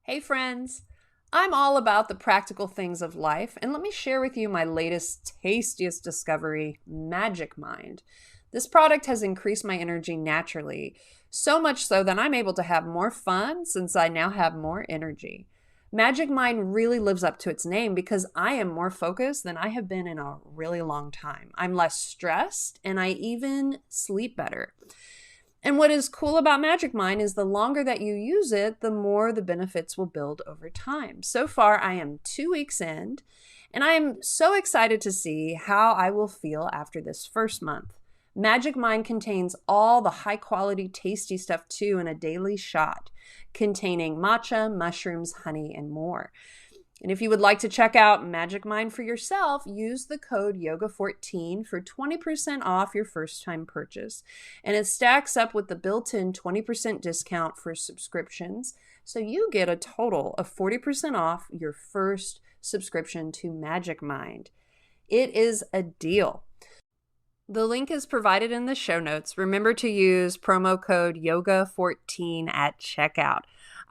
Hey friends, I'm all about the practical things of life, and let me share with you my latest, tastiest discovery, Magic Mind. This product has increased my energy naturally, so much so that I'm able to have more fun since I now have more energy. Magic Mind really lives up to its name because I am more focused than I have been in a really long time. I'm less stressed and I even sleep better. And what is cool about Magic Mind is the longer that you use it, the more the benefits will build over time. So far, I am 2 weeks in, and I am so excited to see how I will feel after this first month. Magic Mind contains all the high quality, tasty stuff too in a daily shot, containing matcha, mushrooms, honey, and more. And if you would like to check out Magic Mind for yourself, use the code YOGA14 for 20% off your first time purchase. And it stacks up with the built-in 20% discount for subscriptions. So you get a total of 40% off your first subscription to Magic Mind. It is a deal. The link is provided in the show notes. Remember to use promo code YOGA14 at checkout.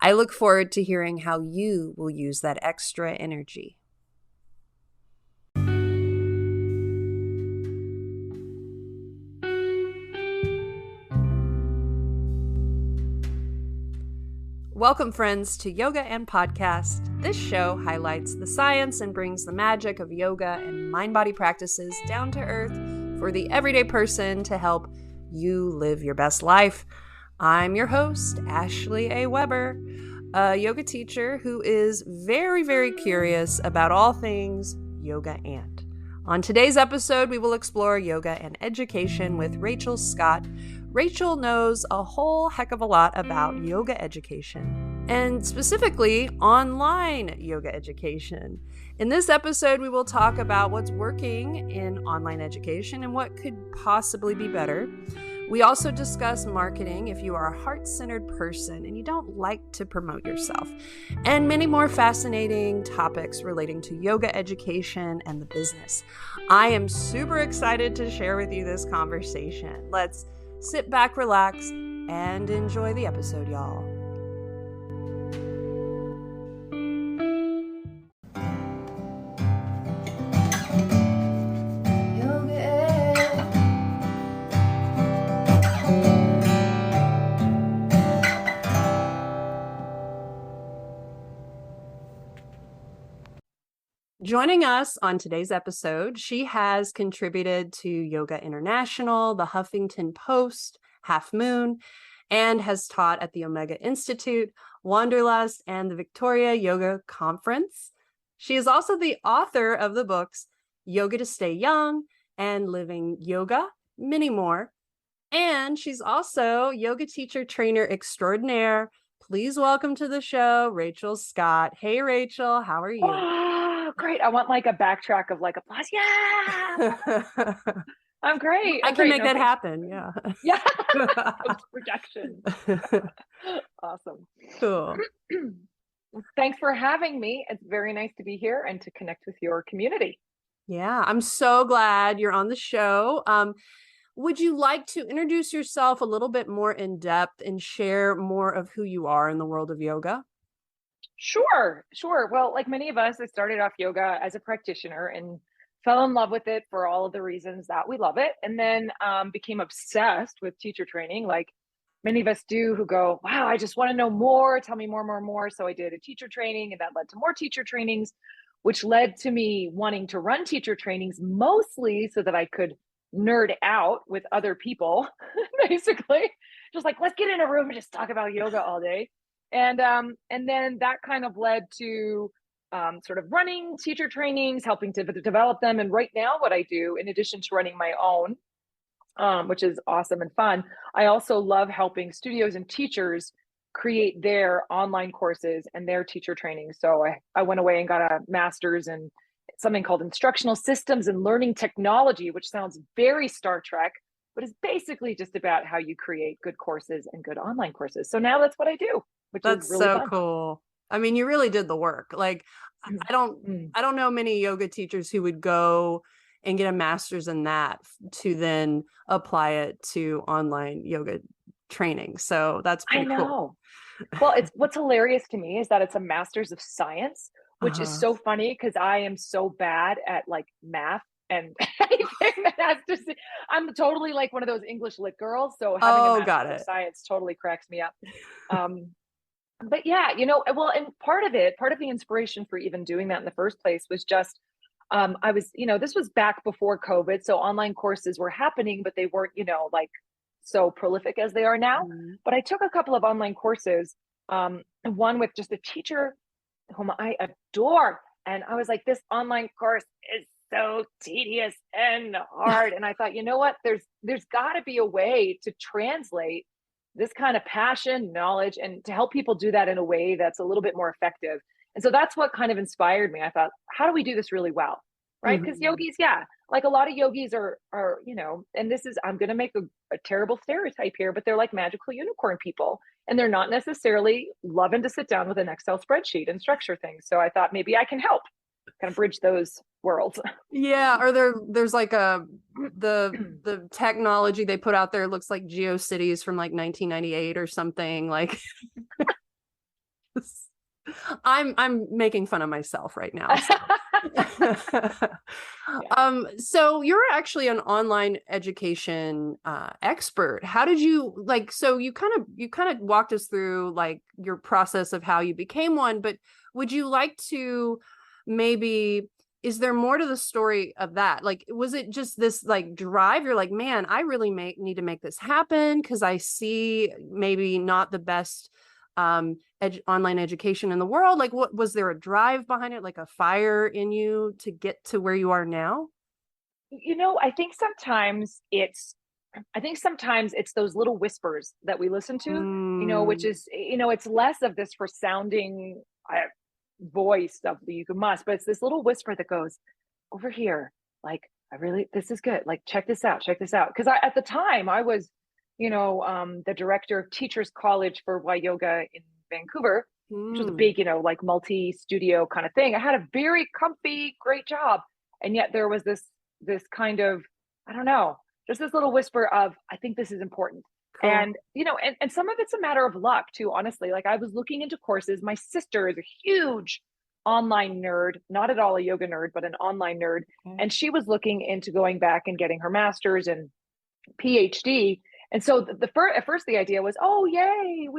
I look forward to hearing how you will use that extra energy. Welcome, friends, to Yoga and Podcast. This show highlights the science and brings the magic of yoga and mind-body practices down to earth for the everyday person to help you live your best life. I'm your host, Ashley A. Weber, a yoga teacher who is very, very curious about all things yoga and. On today's episode, we will explore yoga and education with Rachel Scott. Rachel knows a whole heck of a lot about yoga education, and specifically online yoga education. In this episode, we will talk about what's working in online education and what could possibly be better. We also discuss marketing if you are a heart-centered person and you don't like to promote yourself, and many more fascinating topics relating to yoga education and the business. I am super excited to share with you this conversation. Let's sit back, relax, and enjoy the episode, y'all. Joining us on today's episode, she has contributed to Yoga International, the Huffington Post, Half Moon, and has taught at the Omega Institute, Wanderlust, and the Victoria Yoga Conference. She is also the author of the books Yoga to Stay Young and Living Yoga, many more. And she's also yoga teacher trainer extraordinaire. Please welcome to the show, Rachel Scott. Hey, Rachel, how are you? Oh, great. I want like a backtrack of like applause. Yeah. I'm great. I can make that happen. Yeah. Yeah. Projection. Awesome. Cool. Thanks for having me. It's very nice to be here and to connect with your community. Yeah, I'm so glad you're on the show. Would you like to introduce yourself a little bit more in depth and share more of who you are in the world of yoga? Sure. Well, like many of us, I started off yoga as a practitioner and fell in love with it for all of the reasons that we love it. And then became obsessed with teacher training, like many of us do, who go, wow, I just want to know more. Tell me more. So I did a teacher training, and that led to more teacher trainings, which led to me wanting to run teacher trainings mostly so that I could nerd out with other people, basically. Just like, let's get in a room and just talk about yoga all day. And then that kind of led to sort of running teacher trainings, helping to develop them. And right now, what I do, in addition to running my own, which is awesome and fun, I also love helping studios and teachers create their online courses and their teacher training. So I went away and got a master's in something called instructional systems and learning technology, which sounds very Star Trek, but is basically just about how you create good courses and good online courses. So now that's what I do, which That's is really so fun. cool. I mean, you really did the work. Like, I don't know many yoga teachers who would go and get a master's in that to then apply it to online yoga training. So that's pretty cool. Well, it's what's hilarious to me is that it's a master's of science, which is Uh-huh. so funny because I am so bad at like math and anything that has to see. I'm totally like one of those English lit girls. So having a Oh, got master's of it. science totally cracks me up. Um, but yeah, you know, well, and part of it, part of the inspiration for even doing that in the first place was just I was, you know, this was back before COVID, so online courses were happening, but they weren't, you know, like so prolific as they are now. Mhm. But I took a couple of online courses, one with just a teacher whom I adore. And I was like, this online course is so tedious and hard. And I thought, you know what? There's got to be a way to translate this kind of passion, knowledge, and to help people do that in a way that's a little bit more effective. And so that's what kind of inspired me. I thought, how do we do this really well? Right? Because Mhm. yogis, yeah, like a lot of yogis are, you know, and this is I'm gonna make a terrible stereotype here, but they're like magical unicorn people and they're not necessarily loving to sit down with an Excel spreadsheet and structure things. So I thought maybe I can help kind of bridge those worlds. Yeah, or there's like the technology they put out there looks like GeoCities from like 1998 or something. Like I'm making fun of myself right now. So. Yeah. So you're actually an online education expert. How did you like? So you kind of walked us through like your process of how you became one, but would you like to maybe? Is there more to the story of that? Like, was it just this like drive? You're like, man, I really need to make this happen because I see maybe not the best online education in the world. Like, what was there a drive behind it, like a fire in you to get to where you are now? You know, I think sometimes it's those little whispers that we listen to, you know, which Mm. is, you know, it's less of this resounding voice of the you must, but it's this little whisper that goes over here. Like, I really, this is good. Like, check this out, check this out. Because at the time, I was, you know, the director of Teachers College for Y Yoga in Vancouver, which was a Mm. big, you know, like multi studio kind of thing. I had a very comfy, great job. And yet there was this kind of, I don't know, just this little whisper of, I think this is important. Cool. And, you know, and some of it's a matter of luck too, honestly. Like I was looking into courses. My sister is a huge online nerd, not at all a yoga nerd, but an online nerd. Okay. And she was looking into going back and getting her master's and PhD. And so at first the idea was, oh yay,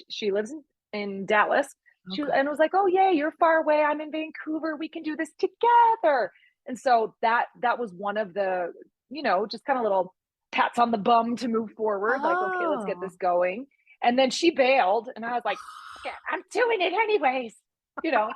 she lives in Dallas. She Okay. and was like, oh yay, you're far away. I'm in Vancouver. We can do this together. And so that was one of the, you know, just kind of little pats on the bum to move forward. Like, okay, let's get Oh. this going. And then she bailed, and I was like, okay, I'm doing it anyways, you know.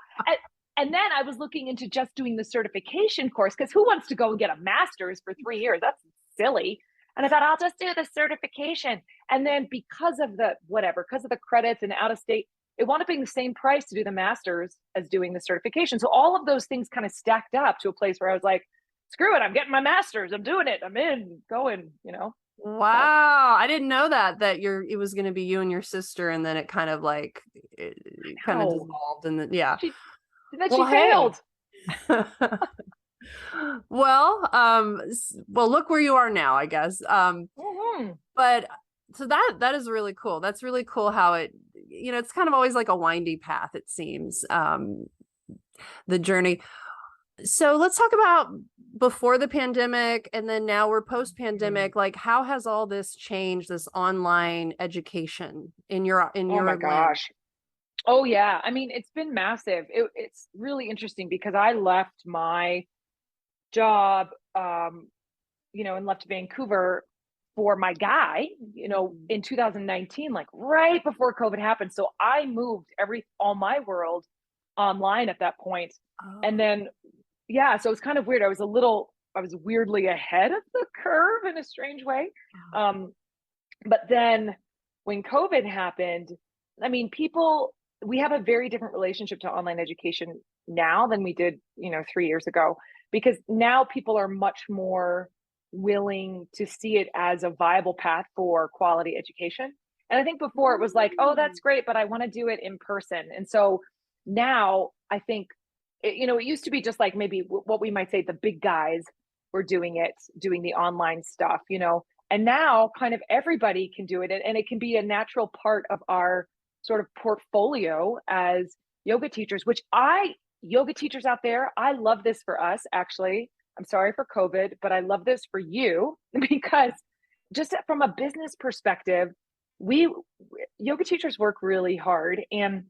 And then I was looking into just doing the certification course because who wants to go and get a master's for 3 years? That's silly. And I thought, I'll just do the certification. And then because of the whatever, because of the credits and out of state, it wound up being the same price to do the master's as doing the certification. So all of those things kind of stacked up to a place where I was like, screw it, I'm getting my master's. I'm doing it. I'm in, going, you know. So Wow. I didn't know that it was going to be you and your sister and then it kind of like it kind of no. dissolved and then yeah. She then she Well, hey. failed. Well, well, look where you are now, I guess. Mm-hmm. But so that is really cool. That's really cool how it's kind of always like a windy path, it seems. The journey. So let's talk about before the pandemic and then now we're post Mm-hmm. pandemic. Like, how has all this changed, this online education in Oh my your lens? gosh. Oh yeah. I mean, it's been massive. It's really interesting because I left my job, you know, and left Vancouver for my guy, you know, Mhm. in 2019, like right before COVID happened. So I moved all my world online at that point. And Oh. then, yeah, so it's kind of weird. I was weirdly ahead of the curve in a strange way. Um, but then when COVID happened, I mean, we have a very different relationship to online education now than we did, you know, 3 years ago, because now people are much more willing to see it as a viable path for quality education. And I think before it was like, oh, that's Mm. great, but I want to do it in person. And so now I think, you know, it used to be just like maybe what we might say the big guys were doing it, doing the online stuff, you know, and now kind of everybody can do it and it can be a natural part of our sort of portfolio as yoga teachers, yoga teachers out there, I love this for us actually. I'm sorry for COVID, but I love this for you because just from a business perspective, we yoga teachers work really hard, and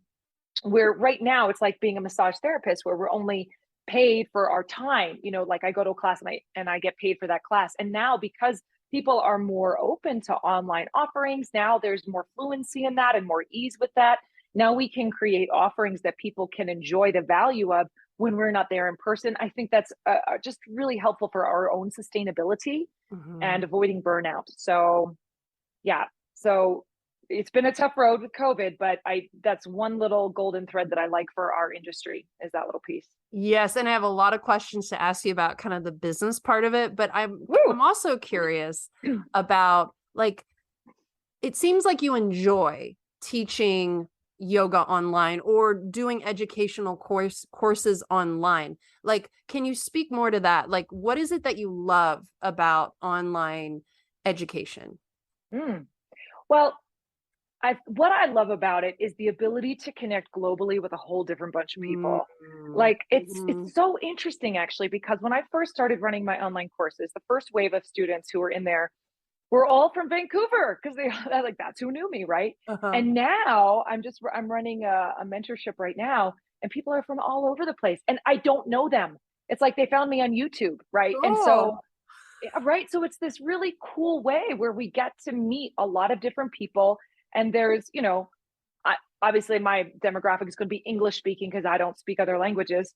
we're right now it's like being a massage therapist where we're only paid for our time. Like I go to a class and I get paid for that class. And now because people are more open to online offerings, now there's more fluency in that and more ease with that. Now we can create offerings that people can enjoy the value of when we're not there in person. I think that's just really helpful for our own sustainability and avoiding burnout. So yeah, so it's been a tough road with COVID, but that's one little golden thread that I like for our industry, is that little piece. Yes, and I have a lot of questions to ask you about kind of the business part of it, but I'm also curious about, like, it seems like you enjoy teaching yoga online or doing educational courses online. Like, can you speak more to that? Like, what is it that you love about online education? Well, what I love about it is the ability to connect globally with a whole different bunch of people. Like it's so interesting actually, because when I first started running my online courses, the first wave of students who were in there were all from Vancouver because they're like, that's who knew me, right? And now I'm running a mentorship right now, and people are from all over the place, and I don't know them. It's like they found me on YouTube, right? And so right, so it's this really cool way where we get to meet a lot of different people. And there's, obviously my demographic is going to be English speaking because I don't speak other languages.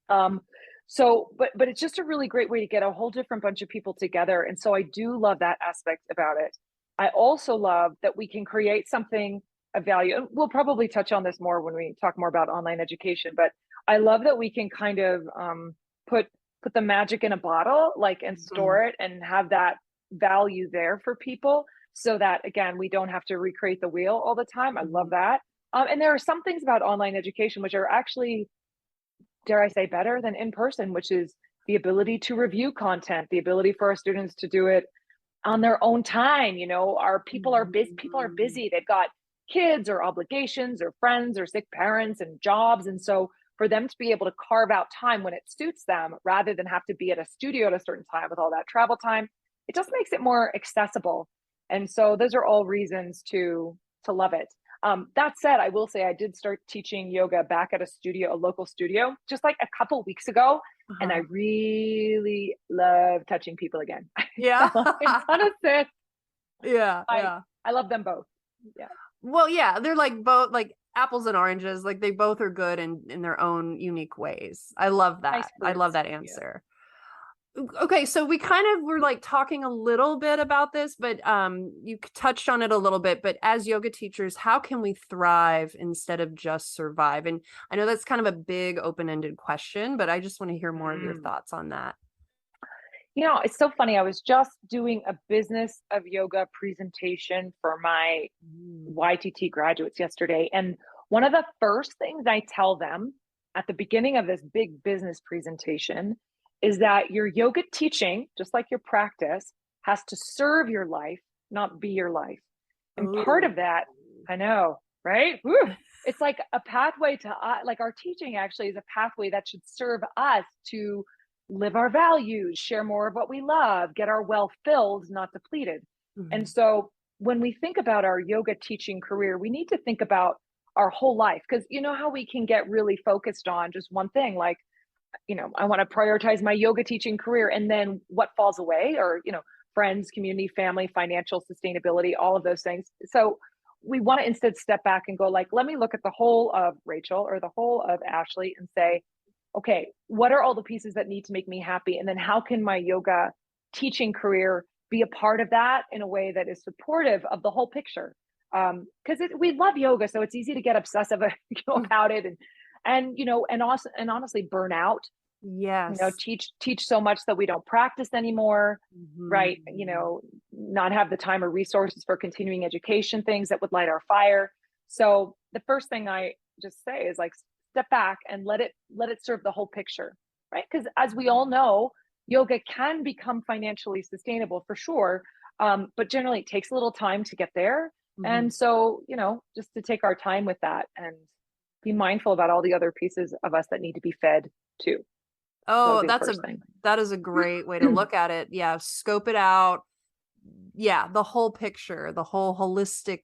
But it's just a really great way to get a whole different bunch of people together. And so I do love that aspect about it. I also love that we can create something of value. And we'll probably touch on this more when we talk more about online education, but I love that we can kind of put the magic in a bottle, like, and store it and have that value there for people, so that again, we don't have to recreate the wheel all the time. I love that. And there are some things about online education which are actually, dare I say, better than in person, which is the ability to review content, the ability for our students to do it on their own time. Our people are busy. They've got kids or obligations or friends or sick parents and jobs. And so for them to be able to carve out time when it suits them, rather than have to be at a studio at a certain time with all that travel time, it just makes it more accessible. And so those are all reasons to love it. That said, I will say I did start teaching yoga back at a local studio, just like a couple weeks ago. And I really love touching people again. Yeah. I love them both. Yeah. Well, yeah, they're like both like apples and oranges. Like they both are good in their own unique ways. I love that. Nice. I love that answer. Okay, so we kind of were like talking a little bit about this, but you touched on it a little bit. But as yoga teachers, how can we thrive instead of just survive? And I know that's kind of a big open-ended question, but I just want to hear more of your thoughts on that. It's so funny. I was just doing a business of yoga presentation for my YTT graduates yesterday. And one of the first things I tell them at the beginning of this big business presentation is that your yoga teaching, just like your practice, has to serve your life, not be your life. And part of that, I know, right? It's like a pathway to, like our teaching actually is a pathway that should serve us to live our values, share more of what we love, get our well filled, not depleted. And so when we think about our yoga teaching career, we need to think about our whole life, because you know how we can get really focused on just one thing, like, I want to prioritize my yoga teaching career, and then what falls away, or, friends, community, family, financial sustainability, all of those things. So we want to instead step back and go, like, let me look at the whole of Rachel or the whole of Ashley and say, okay, what are all the pieces that need to make me happy? And then how can my yoga teaching career be a part of that in a way that is supportive of the whole picture? Because we love yoga, so it's easy to get obsessive about it, and honestly burn out. Yes. Teach so much that we don't practice anymore, right? Not have the time or resources for continuing education, things that would light our fire. So the first thing I just say is, like, step back and let it serve the whole picture, right? Because as we all know, yoga can become financially sustainable for sure, but generally it takes a little time to get there. Hmm. And so, just to take our time with that and be mindful about all the other pieces of us that need to be fed too. That would Oh, be the first thing. that is a great way to look at it. Yeah, scope it out. Yeah, the whole picture, the whole holistic,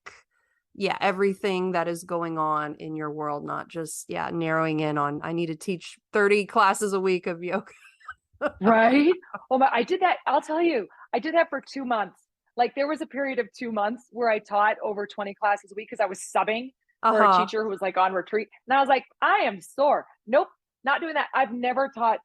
yeah, everything that is going on in your world, not just, yeah, narrowing in on I need to teach 30 classes a week of yoga. Right? Oh my, I did that. I'll tell you, I did that for 2 months. Like there was a period of 2 months where I taught over 20 classes a week because I was subbing for a Uh-huh. teacher who was like on retreat. And I was like, I am sore. Nope, not doing that. I've never taught,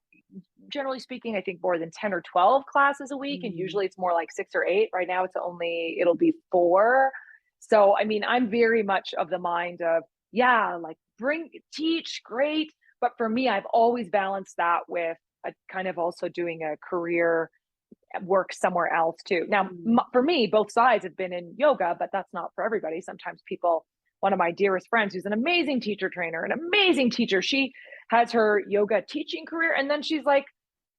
generally speaking, I think more than 10 or 12 classes a week. And Mm. usually it's more like 6 or 8. Right now it'll be 4. So, I mean, I'm very much of the mind of, yeah, like teach, great. But for me, I've always balanced that with a kind of also doing a career work somewhere else too. Now, Mm. for me, both sides have been in yoga, but that's not for everybody. Sometimes people, one of my dearest friends, who's an amazing teacher trainer, an amazing teacher, she has her yoga teaching career, and then she's like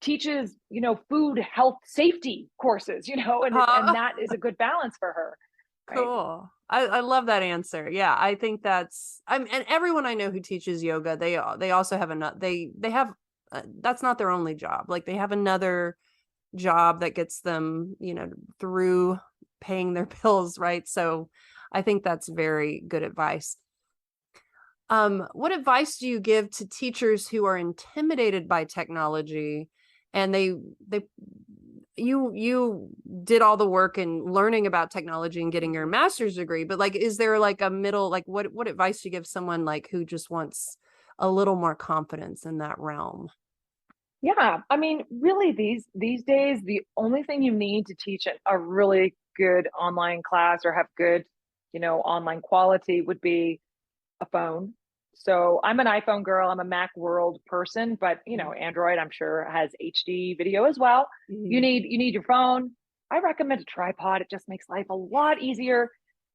teaches, food, health, safety courses, and Uh, that is a good balance for her, right? cool. I love that answer. Yeah, I think and everyone I know who teaches yoga, they also have another they have that's not their only job. Like they have another job that gets them, through paying their bills, right? So I think that's very good advice. What advice do you give to teachers who are intimidated by technology and they you did all the work in learning about technology and getting your master's degree, but like is there like a middle, like what advice do you give someone like who just wants a little more confidence in that realm? Yeah, I mean, really, these days, the only thing you need to teach a really good online class or have good, online quality would be a phone. So I'm an iPhone girl. I'm a Mac world person, but Android, I'm sure, has HD video as well. You Mhm. need your phone. I recommend a tripod. It just makes life a lot easier.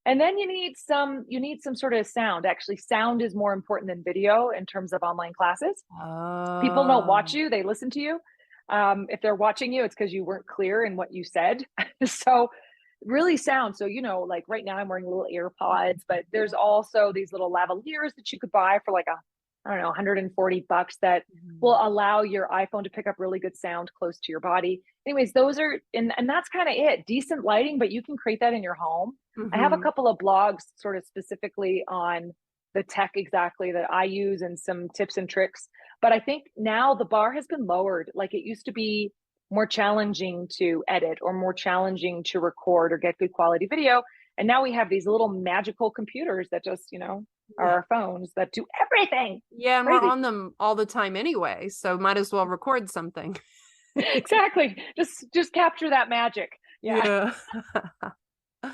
And then you need some sort of sound. Actually, sound is more important than video in terms of online classes. People don't watch Oh. you, they listen to you. If they're watching you, it's because you weren't clear in what you said. So really sound. So, like right now I'm wearing little AirPods, but there's also these little lavaliers that you could buy for like I don't know, $140 that will Mhm. allow your iPhone to pick up really good sound close to your body. Anyways, those are, and that's kind of it. Decent lighting, but you can create that in your home. I have a Mhm. couple of blogs sort of specifically on the tech exactly that I use and some tips and tricks. But I think now the bar has been lowered. Like it used to be more challenging to edit or more challenging to record or get good quality video. And now we have these little magical computers that just, are Yeah. our phones that do everything. Yeah, and we're Crazy. on them all the time anyway, so might as well record something. Exactly. Just capture that magic. Yeah. Yeah.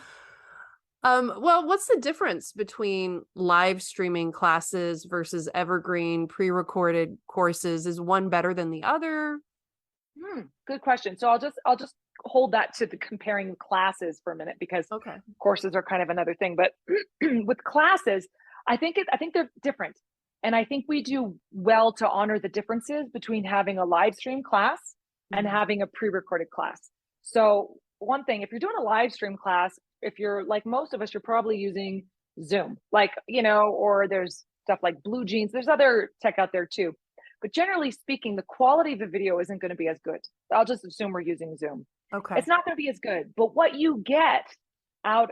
Well, what's the difference between live streaming classes versus evergreen pre-recorded courses? Is one better than the other? Good question. So I'll just hold that to the comparing classes for a minute because Okay. courses are kind of another thing. But with classes, I think they're different. And I think we do well to honor the differences between having a live stream class and Mhm. having a pre-recorded class. So one thing, if you're doing a live stream class, if you're like most of us, you're probably using Zoom, like, or there's stuff like Blue Jeans. There's other tech out there too. But generally speaking, the quality of the video isn't going to be as good. I'll just assume we're using Zoom. It's Okay. not going to be as good. But what you get out,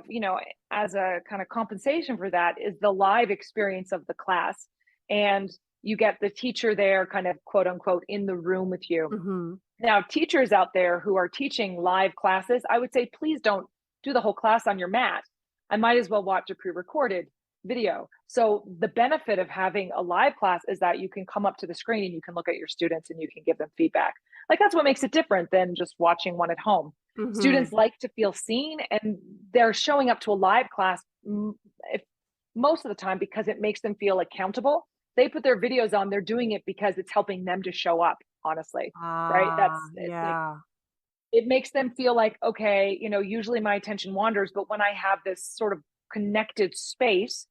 as a kind of compensation for that is the live experience of the class. And you get the teacher there, kind of quote unquote, in the room with you. Hmm. Now, teachers out there who are teaching live classes, I would say, please don't do the whole class on your mat. I might as well watch a pre recorded video. So, the benefit of having a live class is that you can come up to the screen and you can look at your students and you can give them feedback. Like, that's what makes it different than just watching one at home. Hmm. Students like to feel seen and they're showing up to a live class if, most of the time because it makes them feel accountable. They put their videos on, they're doing it because it's helping them to show up, honestly, right? It's like Yeah. it makes them feel like, okay, usually my attention wanders, but when I have this sort of connected space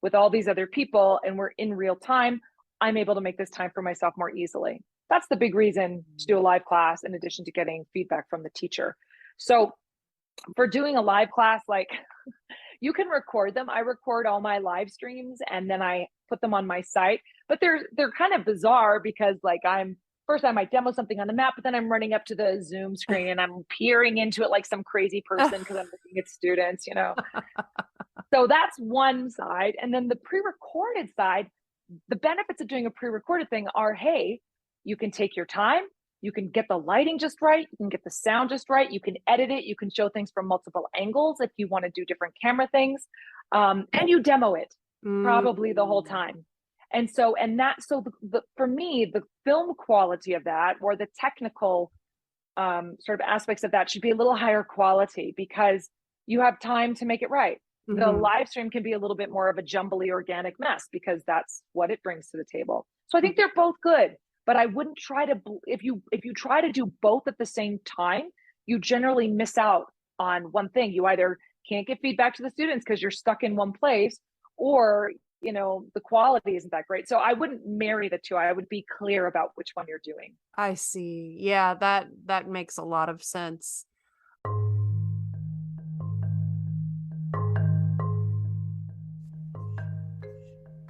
with all these other people and we're in real time, I'm able to make this time for myself more easily. That's the big reason to do a live class in addition to getting feedback from the teacher. So for doing a live class, like You can record them. I record all my live streams and then I put them on my site. But they're kind of bizarre because like first I might demo something on the map, but then I'm running up to the Zoom screen and I'm peering into it like some crazy person because I'm looking at students, you know. So that's one side. And then the pre-recorded side, the benefits of doing a pre-recorded thing are, hey, you can take your time, you can get the lighting just right, you can get the sound just right, you can edit it, you can show things from multiple angles if you want to do different camera things, and you demo it probably the whole time. And so, for me, the film quality of that or the technical sort of aspects of that should be a little higher quality because you have time to make it right. The live stream can be a little bit more of a jumbly organic mess because that's what it brings to the table. So I think they're both good, but I wouldn't try to, if you try to do both at the same time, you generally miss out on one thing. You either can't get feedback to the students because you're stuck in one place, or you know, the quality isn't that great. So I wouldn't marry the two. I would be clear about which one you're doing. I see. Yeah, that makes a lot of sense.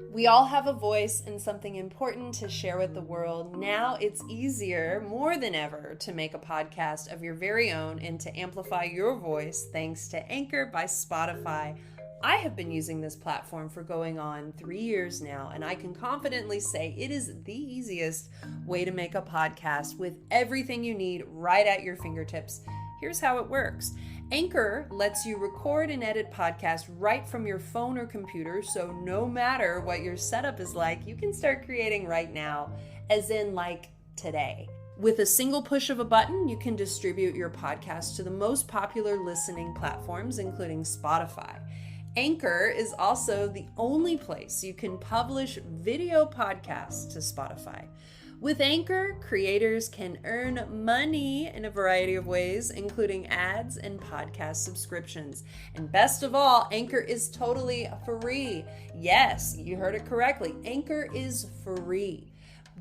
We all have a voice and something important to share with the world. Now it's easier, more than ever, to make a podcast of your very own and to amplify your voice thanks to Anchor by Spotify. I have been using this platform for going on 3 years now, and I can confidently say it is the easiest way to make a podcast with everything you need right at your fingertips. Here's how it works. Anchor lets you record and edit podcasts right from your phone or computer, so no matter what your setup is like, you can start creating right now, as in like today. With a single push of a button, you can distribute your podcast to the most popular listening platforms, including Spotify. Anchor is also the only place you can publish video podcasts to Spotify. With Anchor, creators can earn money in a variety of ways, including ads and podcast subscriptions. And best of all, Anchor is totally free. Yes, you heard it correctly. Anchor is free.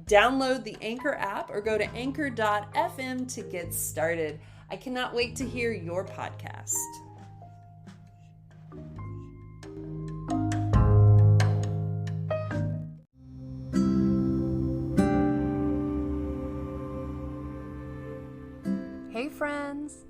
Download the Anchor app or go to anchor.fm to get started. I cannot wait to hear your podcast. Hey friends!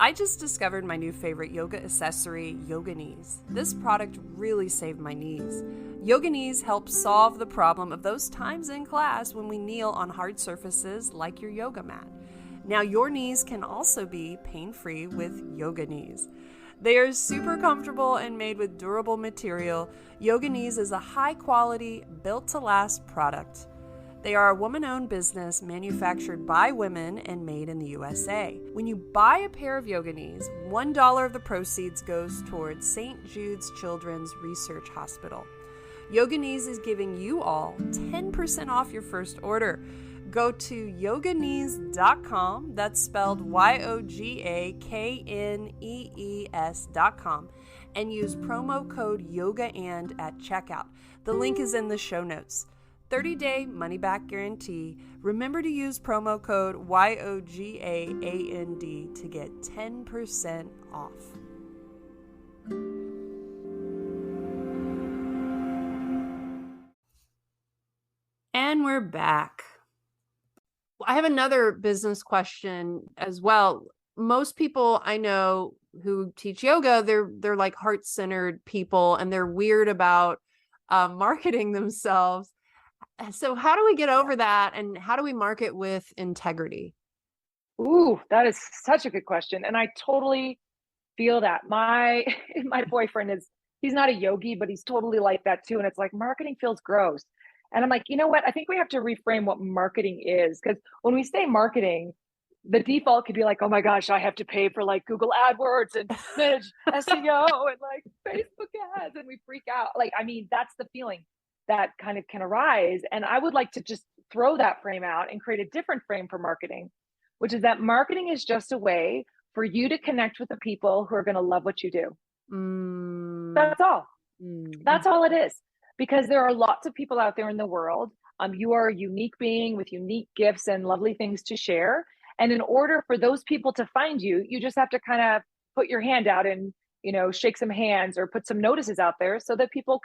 I just discovered my new favorite yoga accessory, Yoga Knees. This product really saved my knees. Yoga Knees helps solve the problem of those times in class when we kneel on hard surfaces like your yoga mat. Now your knees can also be pain-free with Yoga Knees. They are super comfortable and made with durable material. Yoga Knees is a high-quality, built-to-last product. They are a woman-owned business manufactured by women and made in the USA. When you buy a pair of Yoga Knees, $1 of the proceeds goes towards St. Jude's Children's Research Hospital. Yoga Knees is giving you all 10% off your first order. Go to yogaknees.com, that's spelled YOGAKNEES.com, and use promo code YOGAAND at checkout. The link is in the show notes. 30-day money-back guarantee. Remember to use promo code YOGAAND to get 10% off. And we're back. I have another business question as well. Most people I know who teach yoga, they're like heart-centered people, and they're weird about marketing themselves. So how do we get over that, and how do we market with integrity? Ooh, that is such a good question. And I totally feel that. My boyfriend he's not a yogi, but he's totally like that too. And it's like marketing feels gross. And I'm like, you know what? I think we have to reframe what marketing is, because when we say marketing, the default could be like, oh my gosh, I have to pay for like Google AdWords and manage SEO and like Facebook ads, and we freak out. Like, I mean, that's the feeling that kind of can arise. And I would like to just throw that frame out and create a different frame for marketing, which is that marketing is just a way for you to connect with the people who are going to love what you do. That's all. That's all it is. Because there are lots of people out there in the world. You are a unique being with unique gifts and lovely things to share. And in order for those people to find you, you just have to kind of put your hand out and shake some hands or put some notices out there so that people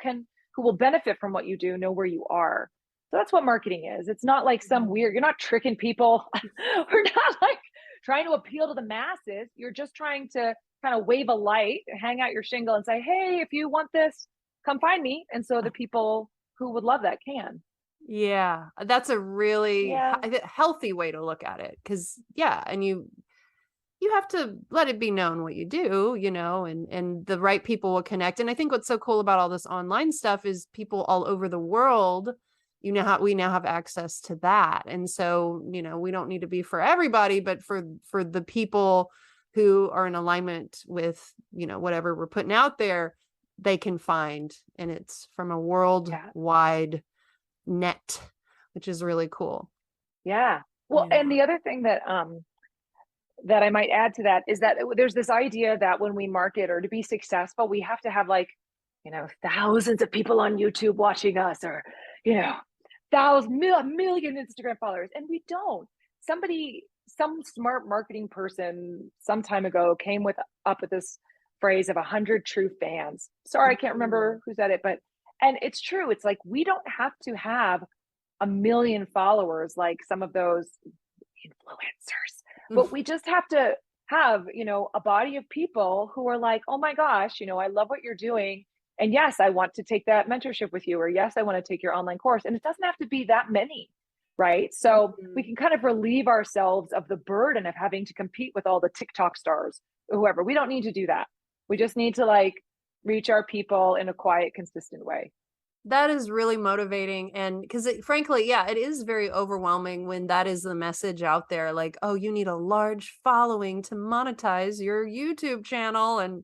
who will benefit from what you do know where you are. So that's what marketing is. It's not like some weird, you're not tricking people. We're not like trying to appeal to the masses. You're just trying to kind of wave a light, hang out your shingle and say, hey, if you want this, come find me. And so the people who would love that can. Yeah, that's a really Yeah. healthy way to look at it. Cause yeah, and you have to let it be known what you do, and the right people will connect. And I think what's so cool about all this online stuff is people all over the world, we now have access to that. And so, we don't need to be for everybody, but for the people who are in alignment with, whatever we're putting out there, they can find, and it's from a worldwide net, which is really cool. Yeah. Well, and the other thing that I might add to that is that there's this idea that when we market or to be successful, we have to have thousands of people on YouTube watching us, or million Instagram followers, and we don't. Some smart marketing person some time ago came up with this phrase of 100 true fans. Sorry, I can't remember who said it, and it's true. It's like, we don't have to have a million followers like some of those influencers, but we just have to have, a body of people who are like, oh my gosh, I love what you're doing. And yes, I want to take that mentorship with you, or yes, I want to take your online course. And it doesn't have to be that many, right? So we can kind of relieve ourselves of the burden of having to compete with all the TikTok stars or whoever. We don't need to do that. We just need to reach our people in a quiet, consistent way. That is really motivating. And because frankly, yeah, it is very overwhelming when that is the message out there. Like, oh, you need a large following to monetize your YouTube channel. And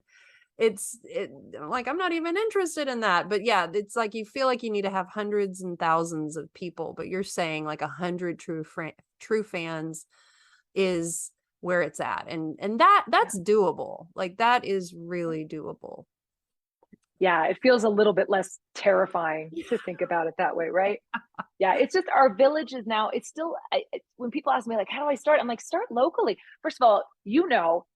I'm not even interested in that. But yeah, it's like you feel like you need to have hundreds and thousands of people, but you're saying 100 true fans is where it's at. And that's doable. That is really doable. Yeah, it feels a little bit less terrifying to think about it that way, right? Yeah, it's just our village is now, it's still, when people ask me, how do I start? I'm like, start locally. First of all,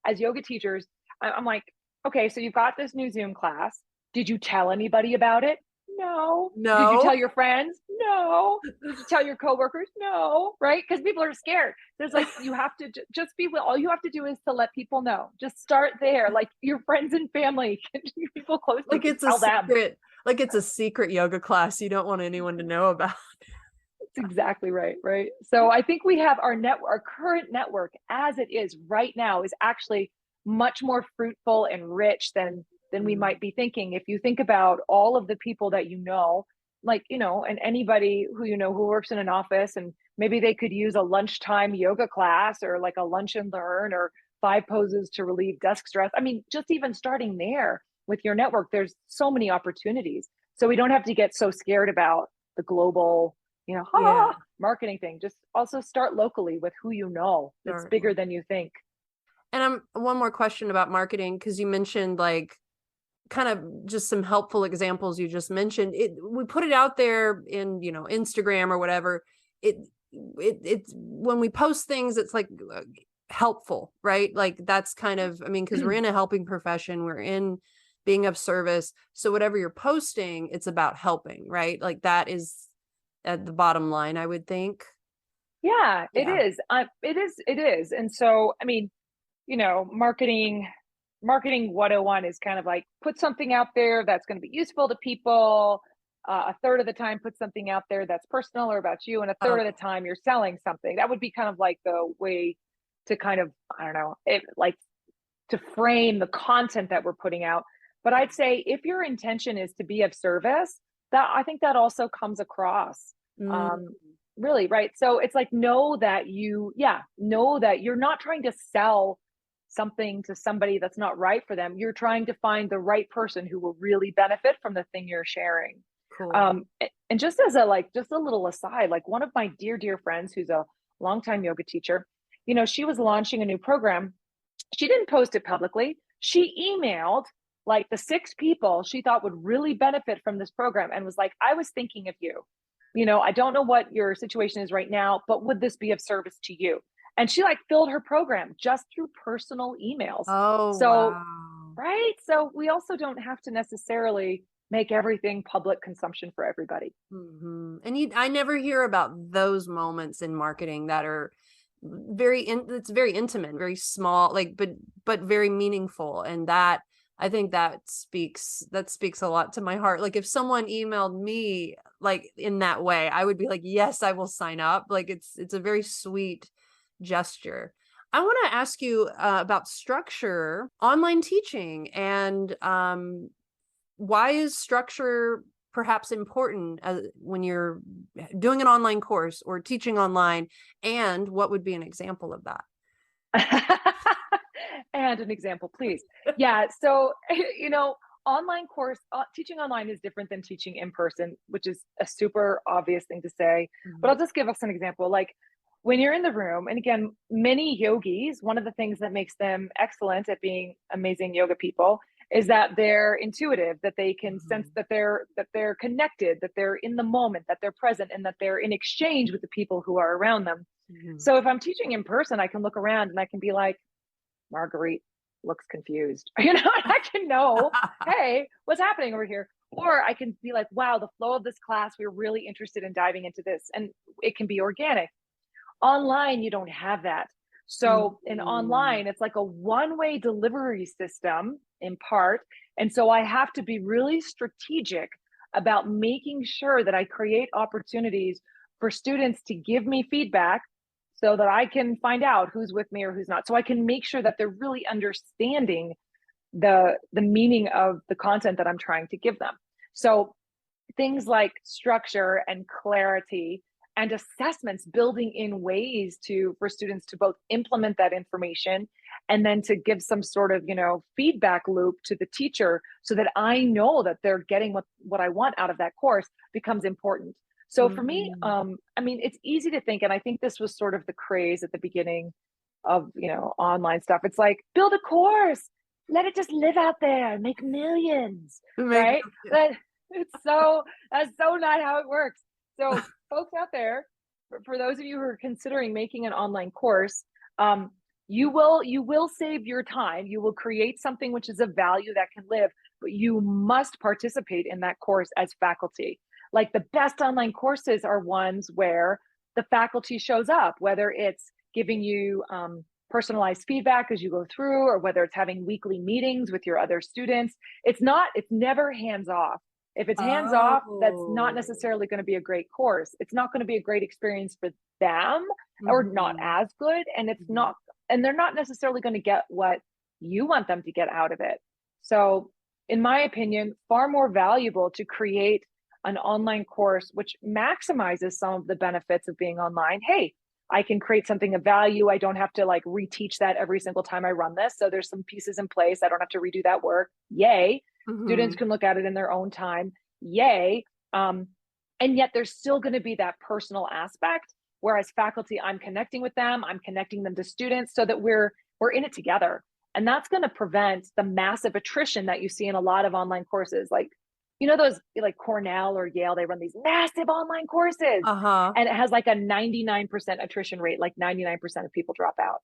as yoga teachers, I'm like, okay, so you've got this new Zoom class. Did you tell anybody about it? No. Did you tell your friends? No. Did you tell your coworkers? No. Right? Because people are scared. There's you have to just all you have to do is to let people know. Just start there. Your friends and family, people close to you, it's a secret. It's a secret yoga class you don't want anyone to know about. That's exactly right. Right. So I think we have our current network as it is right now is actually much more fruitful and rich than we might be thinking. If you think about all of the people that and anybody who who works in an office, and maybe they could use a lunchtime yoga class, or a lunch and learn, or 5 poses to relieve desk stress. I mean, just even starting there with your network, there's so many opportunities. So we don't have to get so scared about the global, marketing thing. Just also start locally with who it's bigger than you think. And one more question about marketing, because you mentioned kind of just some helpful examples you just mentioned. We put it out there in, Instagram or whatever. It's when we post things, it's helpful, right? That's kind of, because we're in a helping profession, we're in being of service. So whatever you're posting, it's about helping, right? That is at the bottom line, I would think. Yeah, it is. It is. And so, marketing 101 is kind of put something out there that's going to be useful to people. A third of the time, put something out there that's personal or about you. And a third of the time, you're selling something. That would be kind of the way to kind of, I don't know, to frame the content that we're putting out. But I'd say if your intention is to be of service, I think that also comes across. Really, right? So it's know that you're not trying to sell something to somebody that's not right for them. You're trying to find the right person who will really benefit from the thing you're sharing. Cool. And just as a just a little aside, one of my dear friends who's a longtime yoga teacher, she was launching a new program. She didn't post it publicly. She emailed the 6 people she thought would really benefit from this program, and was I was thinking of you. I don't know what your situation is right now, but would this be of service to you? And she filled her program just through personal emails. Oh, so wow. right? So we also don't have to necessarily make everything public consumption for everybody. And I never hear about those moments in marketing that are it's very intimate, very small, like, but very meaningful. And that, I think that speaks a lot to my heart. Like if someone emailed me like in that way, I would be like, yes, I will sign up. Like it's a very sweet gesture. I want to ask you about structure, online teaching, and why is structure perhaps important when you're doing an online course or teaching online, and what would be an example of that? And an example, please. Yeah. So, online course, teaching online is different than teaching in person, which is a super obvious thing to say. But Mhm. I'll just give us an example. Like when you're in the room, and again, many yogis, one of the things that makes them excellent at being amazing yoga people is that they're intuitive, that they can sense Mhm. that they're connected, that they're in the moment, that they're present, and that they're in exchange with the people who are around them. Mhm. So if I'm teaching in person, I can look around and I can be like, Marguerite looks confused. I can know, hey, what's happening over here? Or I can be like, wow, the flow of this class, we're really interested in diving into this. And it can be organic. Online, you don't have that. So in Mhm. online, it's like a one-way delivery system in part. And so I have to be really strategic about making sure that I create opportunities for students to give me feedback so that I can find out who's with me or who's not. So I can make sure that they're really understanding the meaning of the content that I'm trying to give them. So things like structure and clarity and assessments, building in ways to for students to both implement that information and then to give some sort of feedback loop to the teacher so that I know that they're getting what I want out of that course becomes important. So for me, Mhm. I mean, it's easy to think, and I think this was sort of the craze at the beginning of online stuff. It's like, build a course, let it just live out there, make millions, Make right? But it's so that's so not how it works. So, folks out there, for those of you who are considering making an online course, um, you will save your time. You will create something which is of value that can live, but you must participate in that course as faculty. Like the best online courses are ones where the faculty shows up, whether it's giving you personalized feedback as you go through, or whether it's having weekly meetings with your other students. It's never hands off. If it's hands off, that's not Oh. necessarily going to be a great course. It's not going to be a great experience for them, or not Mhm. as good. And it's Mhm. not, and they're not necessarily going to get what you want them to get out of it. So, in my opinion, far more valuable to create an online course which maximizes some of the benefits of being online. Hey, I can create something of value. I don't have to like reteach that every single time I run this. So there's some pieces in place. I don't have to redo that work. Yay. Students Mhm. can look at it in their own time. Yay. Um, and yet there's still going to be that personal aspect. Whereas faculty, I'm connecting with them, I'm connecting them to students so that we're in it together. And that's going to prevent the massive attrition that you see in a lot of online courses. Like, those like Cornell or Yale, they run these massive online courses Uh-huh. and it has like a 99% attrition rate, like 99% of people drop out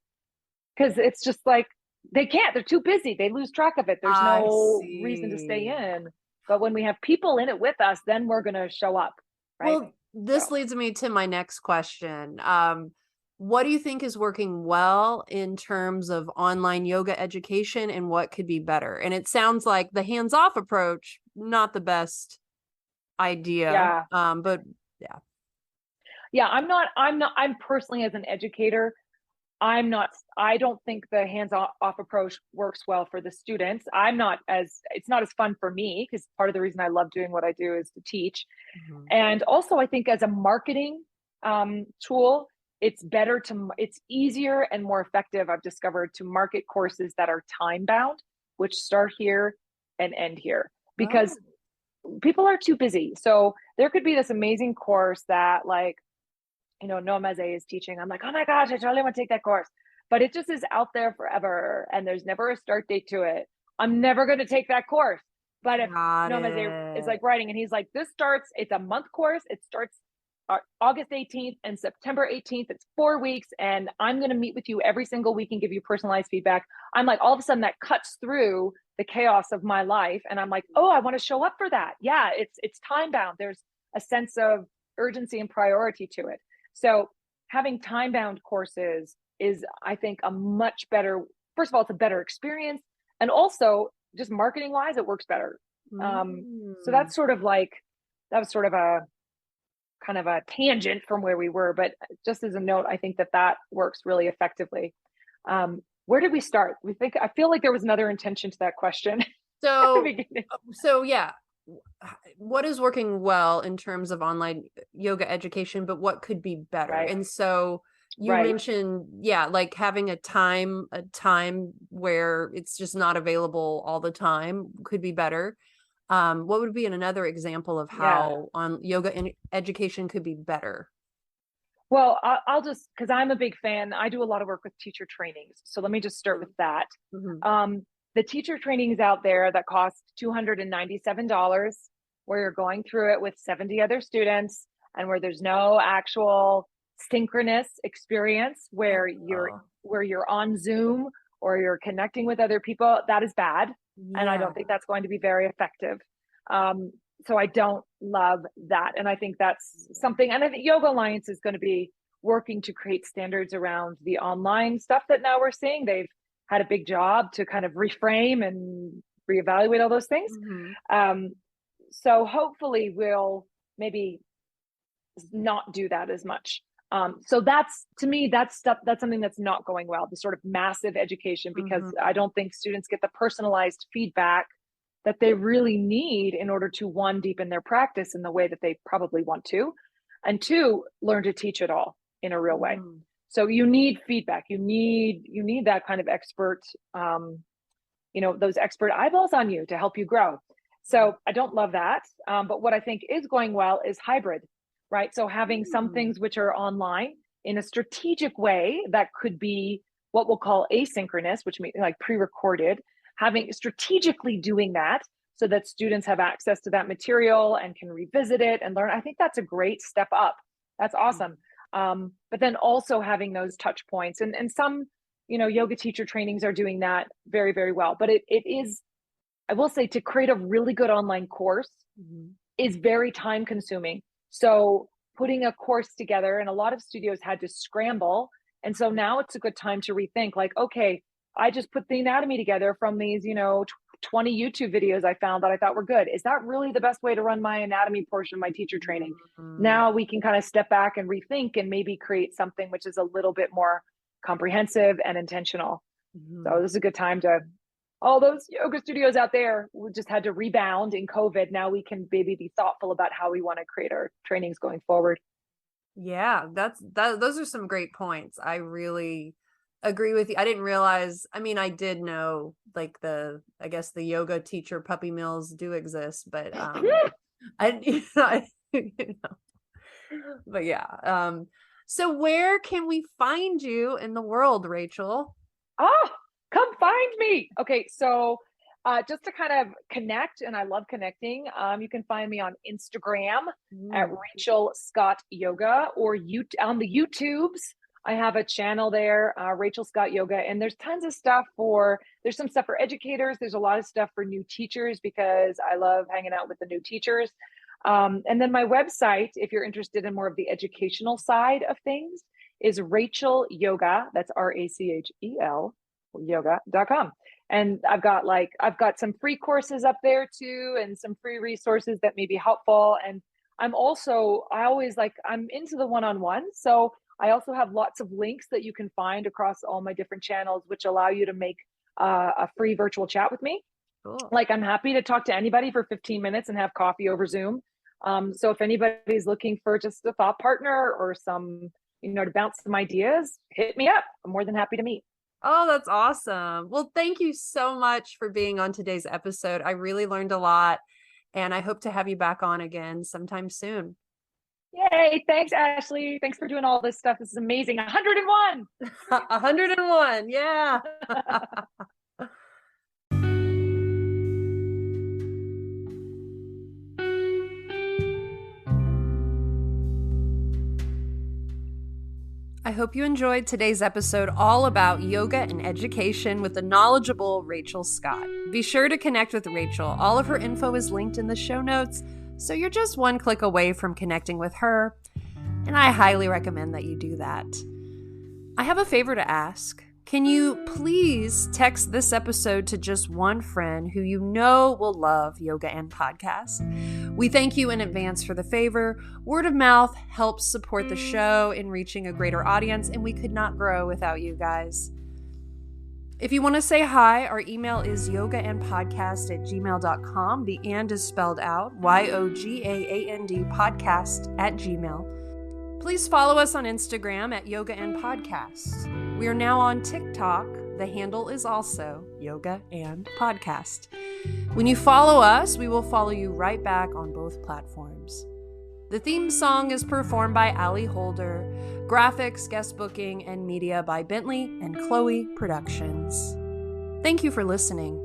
because it's just like they can't, they're too busy, they lose track of it, there's I no reason to stay see. in. But when we have people in it with us, then we're going to show up, right? Well, this So leads me to my next question. What do you think is working well in terms of online yoga education, and what could be better? And it sounds like the hands-off approach, not the best idea. yeah, But yeah. yeah, I'm personally, as an educator, I'm not, I don't think the hands off approach works well for the students. It's not as fun for me because part of the reason I love doing what I do is to teach. Mhm. And also, I think as a marketing tool, it's easier and more effective, I've discovered, to market courses that are time bound, which start here and end here, because Oh. people are too busy. So there could be this amazing course that, like, Noam Meze is teaching. I'm like, oh my gosh, I totally want to take that course. But it just is out there forever and there's never a start date to it. I'm never going to take that course. But if Got Noam Meze is it. like writing and he's like, it's a month course. It starts August 18th and September 18th. It's 4 weeks. And I'm going to meet with you every single week and give you personalized feedback. I'm like, all of a sudden that cuts through the chaos of my life. And I'm like, oh, I want to show up for that. Yeah, it's time bound. There's a sense of urgency and priority to it. So having time bound courses is, I think, a much better, first of all, it's a better experience. And also just marketing wise, it works better. So that's sort of like, that was sort of a kind of a tangent from where we were, but just as a note, I think that that works really effectively. Where did we start? I feel like there was another intention to that question. So yeah, what is working well in terms of online yoga education, but what could be better? Right. And so you mentioned, yeah, like having a time where it's just not available all the time could be better. What would be another example of how on yoga education could be better? Well, I'll just, because I'm a big fan, I do a lot of work with teacher trainings. So let me just start with that. The teacher trainings out there that cost $297, where you're going through it with 70 other students and where there's no actual synchronous experience where you're on Zoom or you're connecting with other people, that is bad. Yeah. And I don't think that's going to be very effective. So I don't love that. And I think that's something, and I think Yoga Alliance is going to be working to create standards around the online stuff that now we're seeing. They've had a big job to kind of reframe and reevaluate all those things. So hopefully we'll maybe not do that as much. So that's, to me, that's something that's not going well, the sort of massive education, because I don't think students get the personalized feedback that they really need in order to, one, deepen their practice in the way that they probably want to, and two, learn to teach it all in a real way. So you need feedback. You need that kind of expert, those expert eyeballs on you to help you grow. So I don't love that. But what I think is going well is hybrid, right? So having some things which are online in a strategic way that could be what we'll call asynchronous, which means like pre-recorded, having strategically doing that so that students have access to that material and can revisit it and learn. I think that's a great step up. That's awesome. But then also having those touch points, and some, yoga teacher trainings are doing that very, very well. But it is, I will say, to create a really good online course is very time consuming. So putting a course together, and a lot of studios had to scramble. And so now it's a good time to rethink, like, okay, I just put the anatomy together from these, 20 YouTube videos I found that I thought were good. Is that really the best way to run my anatomy portion of my teacher training? Now we can kind of step back and rethink and maybe create something which is a little bit more comprehensive and intentional. So this is a good time to, all those yoga studios out there who just had to rebound in COVID. Now we can maybe be thoughtful about how we want to create our trainings going forward. Yeah, those are some great points. I really agree with you. I didn't realize, I mean, I did know like I guess the yoga teacher puppy mills do exist, but but yeah. So where can we find you in the world, Rachel? Oh, come find me. Okay, so just to kind of connect, and I love connecting, you can find me on Instagram at Rachel Scott Yoga, or on the YouTubes. I have a channel there, Rachel Scott Yoga, and there's tons of stuff there's some stuff for educators. There's a lot of stuff for new teachers because I love hanging out with the new teachers. And then my website, if you're interested in more of the educational side of things, is Rachel Yoga. That's RACHEL yoga.com. And I've got some free courses up there too, and some free resources that may be helpful. And I'm into the one-on-one. So I also have lots of links that you can find across all my different channels, which allow you to make a free virtual chat with me. Cool. Like, I'm happy to talk to anybody for 15 minutes and have coffee over Zoom. So if anybody's looking for just a thought partner or some, to bounce some ideas, hit me up. I'm more than happy to meet. Oh, that's awesome. Well, thank you so much for being on today's episode. I really learned a lot, and I hope to have you back on again sometime soon. Yay. Thanks, Ashley. Thanks for doing all this stuff. This is amazing. 101. 101. Yeah. I hope you enjoyed today's episode all about yoga and education with the knowledgeable Rachel Scott. Be sure to connect with Rachel. All of her info is linked in the show notes, so you're just one click away from connecting with her, and I highly recommend that you do that. I have a favor to ask. Can you please text this episode to just one friend who you know will love Yoga and Podcast? We thank you in advance for the favor. Word of mouth helps support the show in reaching a greater audience, and we could not grow without you guys. If you want to say hi, our email is yogaandpodcast@gmail.com. The and is spelled out, YOGAAND podcast@gmail. Please follow us on Instagram at Yoga and Podcast. We are now on TikTok. The handle is also Yoga and Podcast. When you follow us, we will follow you right back on both platforms. The theme song is performed by Ali Holder, graphics, guest booking, and media by Bentley and Chloe Productions. Thank you for listening.